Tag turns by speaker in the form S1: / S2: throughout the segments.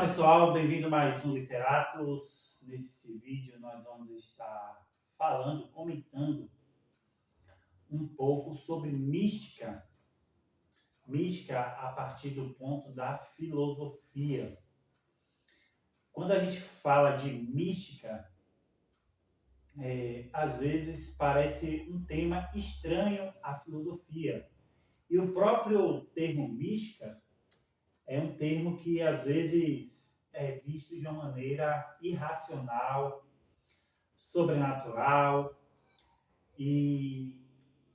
S1: Olá pessoal, bem-vindo a mais um Literatos. Neste vídeo nós vamos estar falando, comentando um pouco sobre mística. Mística a partir do ponto da filosofia. Quando a gente fala de mística, às vezes parece um tema estranho à filosofia. E o próprio termo mística é um termo que às vezes é visto de uma maneira irracional, sobrenatural e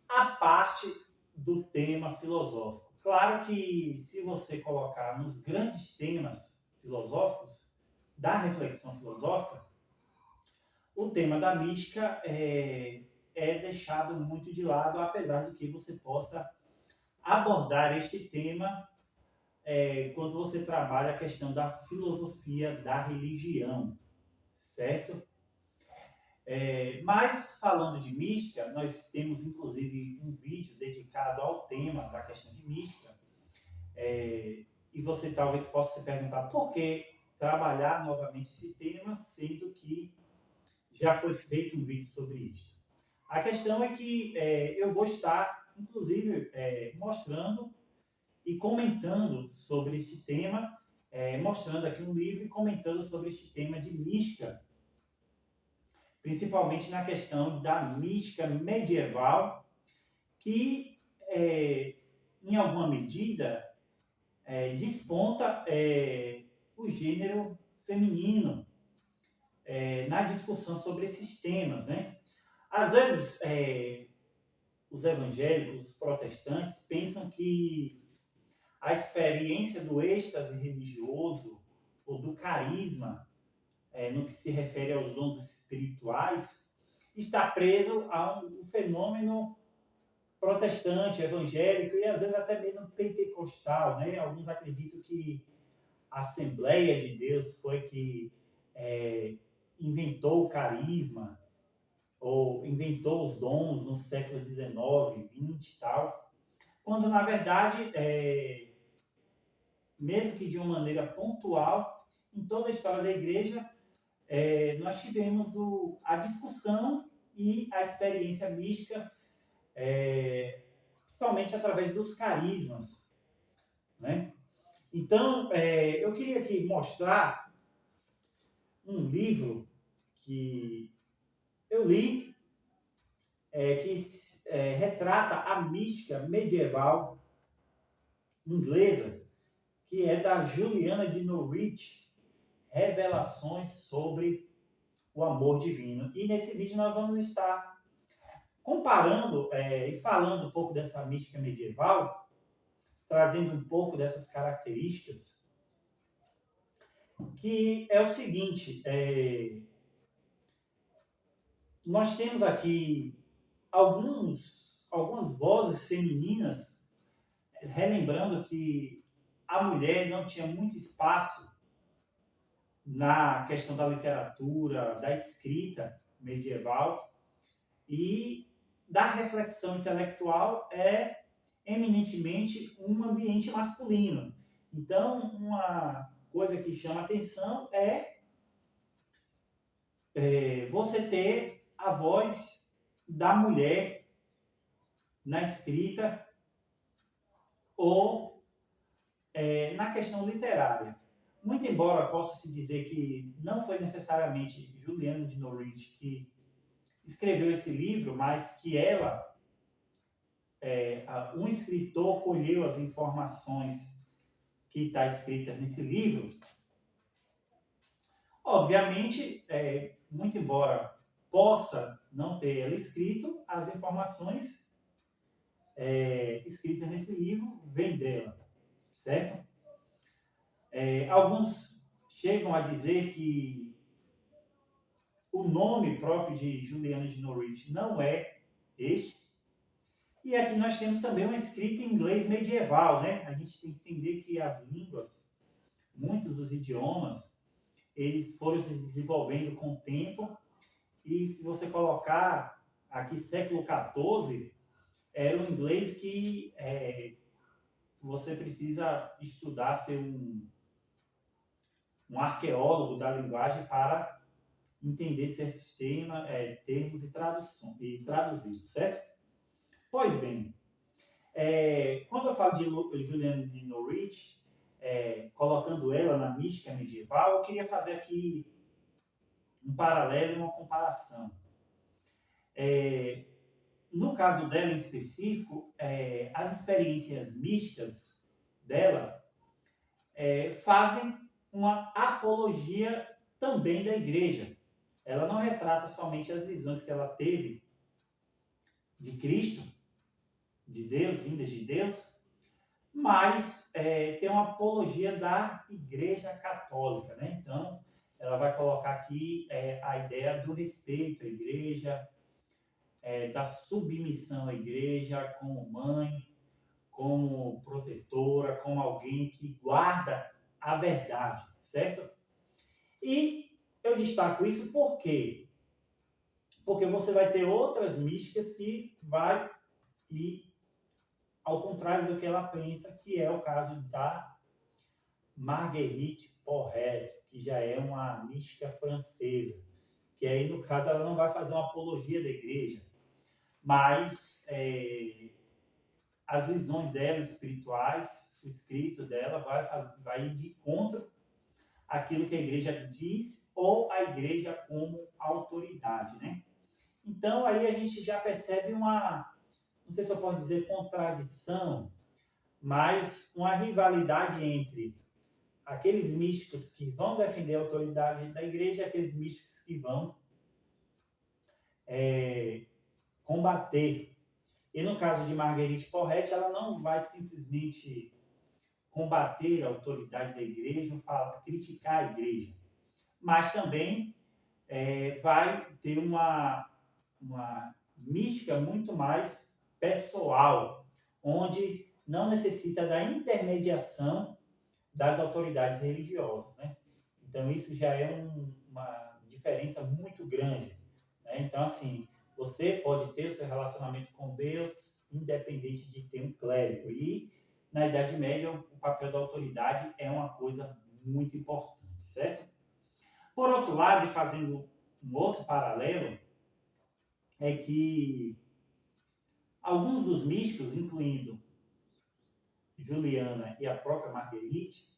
S1: a parte do tema filosófico. Claro que se você colocar nos grandes temas filosóficos, da reflexão filosófica, o tema da mística é deixado muito de lado, apesar de que você possa abordar este tema quando você trabalha a questão da filosofia da religião, certo? Mas, falando de mística, nós temos inclusive um vídeo dedicado ao tema da questão de mística, e você talvez possa se perguntar por que trabalhar novamente esse tema, sendo que já foi feito um vídeo sobre isso. A questão é que eu vou estar, inclusive, mostrando e comentando sobre este tema, mostrando aqui um livro e comentando sobre este tema de mística, principalmente na questão da mística medieval, que, em alguma medida, desponta o gênero feminino na discussão sobre esses temas, né? Às vezes, os evangélicos, os protestantes, pensam que a experiência do êxtase religioso ou do carisma, no que se refere aos dons espirituais, está preso a um fenômeno protestante, evangélico e às vezes até mesmo pentecostal, né? Alguns acreditam que a Assembleia de Deus foi que inventou o carisma ou inventou os dons no século XIX, XX e tal, quando na verdade, mesmo que de uma maneira pontual, em toda a história da igreja, nós tivemos a discussão e a experiência mística, principalmente através dos carismas, né? Então, eu queria aqui mostrar um livro que eu li, que retrata a mística medieval inglesa, que é da Juliana de Norwich, Revelações sobre o Amor Divino. E nesse vídeo nós vamos estar comparando e falando um pouco dessa mística medieval, trazendo um pouco dessas características, que é o seguinte, nós temos aqui algumas vozes femininas, relembrando que a mulher não tinha muito espaço na questão da literatura, da escrita medieval, e da reflexão intelectual é eminentemente um ambiente masculino. Então, uma coisa que chama atenção você ter a voz da mulher na escrita ou na questão literária. Muito embora possa se dizer que não foi necessariamente Juliana de Norwich que escreveu esse livro, mas que ela, um escritor, colheu as informações que está escritas nesse livro. Obviamente, muito embora possa não ter ela escrito, as informações escritas nesse livro vêm dela, certo? Alguns chegam a dizer que o nome próprio de Juliana de Norwich não é este. E aqui nós temos também uma escrita em inglês medieval, né? A gente tem que entender que as línguas, muitos dos idiomas, eles foram se desenvolvendo com o tempo. E se você colocar aqui século XIV, era um inglês que você precisa estudar, ser um arqueólogo da linguagem para entender certos termos e traduzir, certo? Pois bem, quando eu falo de Juliane Norwich, colocando ela na mística medieval, eu queria fazer aqui um paralelo e uma comparação. No caso dela em específico, as experiências místicas dela fazem uma apologia também da igreja. Ela não retrata somente as visões que ela teve de Cristo, de Deus, vindas de Deus, mas tem uma apologia da Igreja Católica, né? Então, ela vai colocar aqui a ideia do respeito à Igreja, da submissão à Igreja como mãe, como protetora, como alguém que guarda a verdade, certo? E eu destaco isso por quê? Porque você vai ter outras místicas que vai ir ao contrário do que ela pensa, que é o caso da Marguerite Porret, que já é uma mística francesa, que aí, no caso, ela não vai fazer uma apologia da igreja, mas as visões dela espirituais, o escrito dela vai ir de contra aquilo que a igreja diz ou a igreja como autoridade, né? Então, aí a gente já percebe uma, não sei se eu posso dizer contradição, mas uma rivalidade entre aqueles místicos que vão defender a autoridade da igreja e aqueles místicos que vão combater. E no caso de Marguerite Porret, ela não vai simplesmente combater a autoridade da igreja, criticar a igreja, mas também vai ter uma mística muito mais pessoal, onde não necessita da intermediação das autoridades religiosas, né? Então, isso já é uma diferença muito grande, né? Então, assim, você pode ter o seu relacionamento com Deus independente de ter um clérigo. E, na Idade Média, o papel da autoridade é uma coisa muito importante, certo? Por outro lado, e fazendo um outro paralelo, é que alguns dos místicos, incluindo Juliana e a própria Marguerite,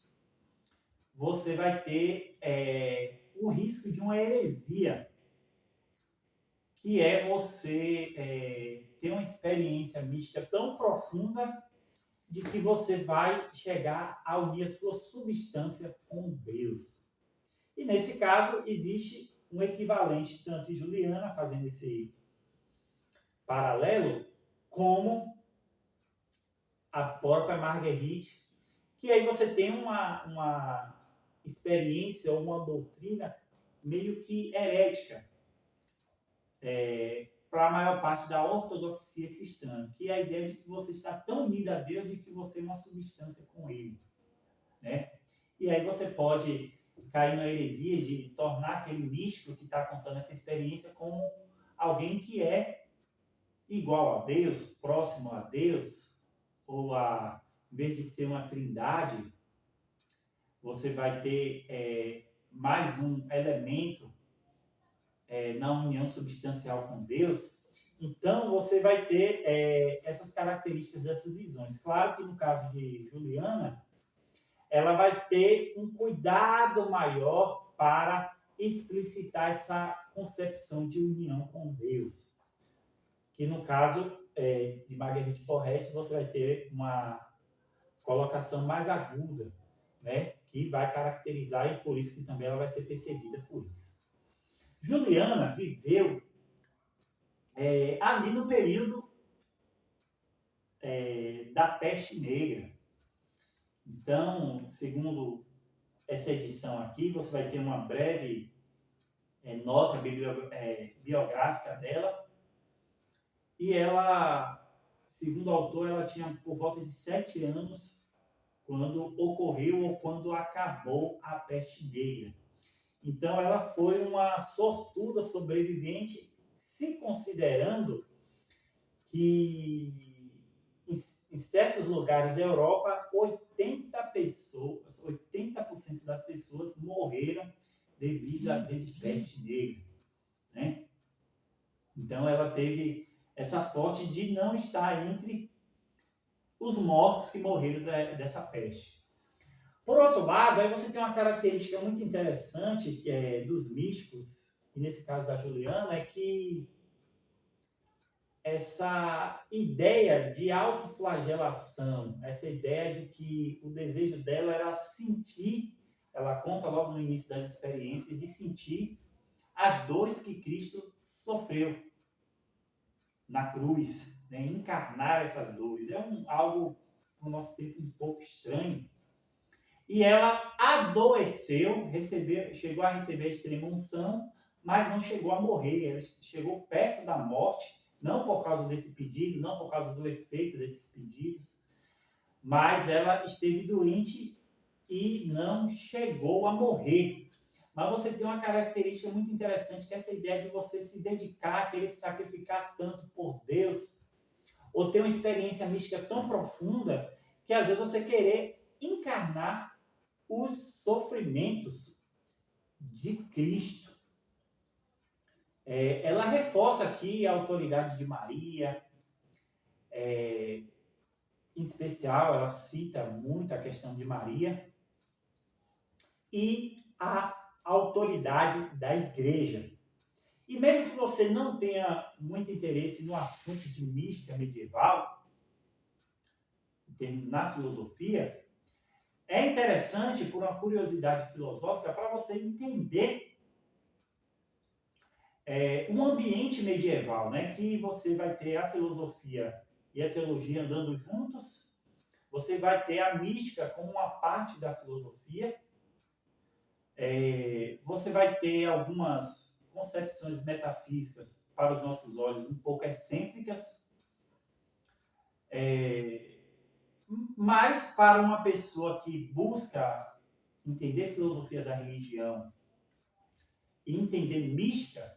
S1: você vai ter o risco de uma heresia, que é você ter uma experiência mística tão profunda de que você vai chegar a unir a sua substância com Deus. E nesse caso, existe um equivalente tanto em Juliana, fazendo esse paralelo, como a própria Marguerite, que aí você tem uma experiência ou uma doutrina meio que herética para a maior parte da ortodoxia cristã, que é a ideia de que você está tão unido a Deus de que você é uma substância com Ele, né? E aí você pode cair na heresia de tornar aquele místico que está contando essa experiência como alguém que é igual a Deus, próximo a Deus, ou em vez de ser uma trindade, você vai ter mais um elemento na união substancial com Deus. Então, você vai ter essas características dessas visões. Claro que no caso de Juliana, ela vai ter um cuidado maior para explicitar essa concepção de união com Deus. Que no caso de Marguerite Porret, você vai ter uma colocação mais aguda, né? Que vai caracterizar e por isso que também ela vai ser percebida por isso. Juliana viveu ali no período da peste negra. Então, segundo essa edição aqui, você vai ter uma breve nota biográfica dela. E ela, segundo o autor, ela tinha por volta de 7 anos quando ocorreu ou quando acabou a peste negra. Então, ela foi uma sortuda sobrevivente, se considerando que em certos lugares da Europa, 80% das pessoas morreram devido à peste negra, né? Então ela teve essa sorte de não estar entre os mortos que morreram dessa peste. Por outro lado, aí você tem uma característica muito interessante que é dos místicos, e nesse caso da Juliana, é que essa ideia de autoflagelação, essa ideia de que o desejo dela era sentir, ela conta logo no início das experiências, de sentir as dores que Cristo sofreu na cruz, né? Encarnar essas dores. É algo, no nosso tempo, um pouco estranho. E ela adoeceu, chegou a receber a extrema unção, mas não chegou a morrer. Ela chegou perto da morte, não por causa desse pedido, não por causa do efeito desses pedidos, mas ela esteve doente e não chegou a morrer. Mas você tem uma característica muito interessante, que é essa ideia de você se dedicar, querer se sacrificar tanto por Deus, ou ter uma experiência mística tão profunda, que às vezes você querer encarnar os sofrimentos de Cristo. Ela reforça aqui a autoridade de Maria, em especial ela cita muito a questão de Maria, e a autoridade da igreja. E mesmo que você não tenha muito interesse no assunto de mística medieval, na filosofia, é interessante, por uma curiosidade filosófica, para você entender um ambiente medieval, né? Que você vai ter a filosofia e a teologia andando juntos, você vai ter a mística como uma parte da filosofia, você vai ter algumas concepções metafísicas para os nossos olhos um pouco excêntricas, mas para uma pessoa que busca entender filosofia da religião e entender mística,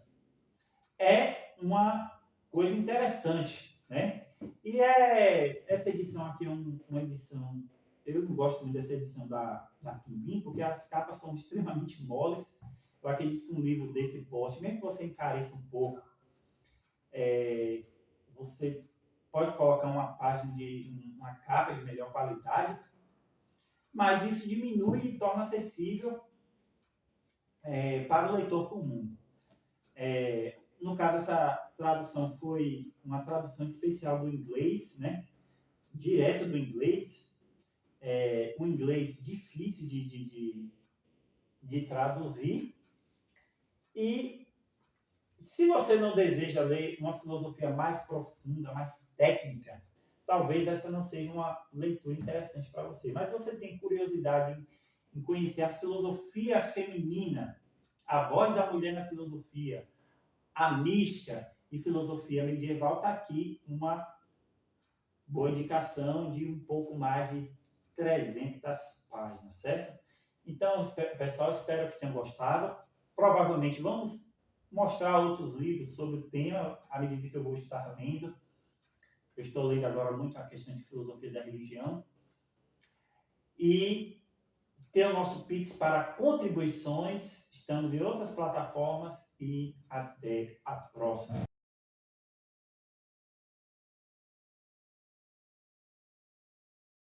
S1: é uma coisa interessante, né? E essa edição aqui é uma edição, eu não gosto muito dessa edição da Quimbim, porque as capas são extremamente moles. Eu acredito que um livro desse porte, mesmo que você encareça um pouco, você pode colocar uma capa de melhor qualidade, mas isso diminui e torna acessível para o leitor comum. No caso, essa tradução foi uma tradução especial do inglês, né? Direto do inglês. Um inglês difícil de traduzir. E se você não deseja ler uma filosofia mais profunda, mais técnica, talvez essa não seja uma leitura interessante para você. Mas se você tem curiosidade em conhecer a filosofia feminina, a voz da mulher na filosofia, a mística e filosofia medieval, está aqui uma boa indicação de um pouco mais de 300 páginas, certo? Então, pessoal, espero que tenham gostado. Provavelmente vamos mostrar outros livros sobre o tema à medida que eu vou estar lendo. Eu estou lendo agora muito a questão de filosofia da religião. E tem o nosso Pix para contribuições. Estamos em outras plataformas e até a próxima.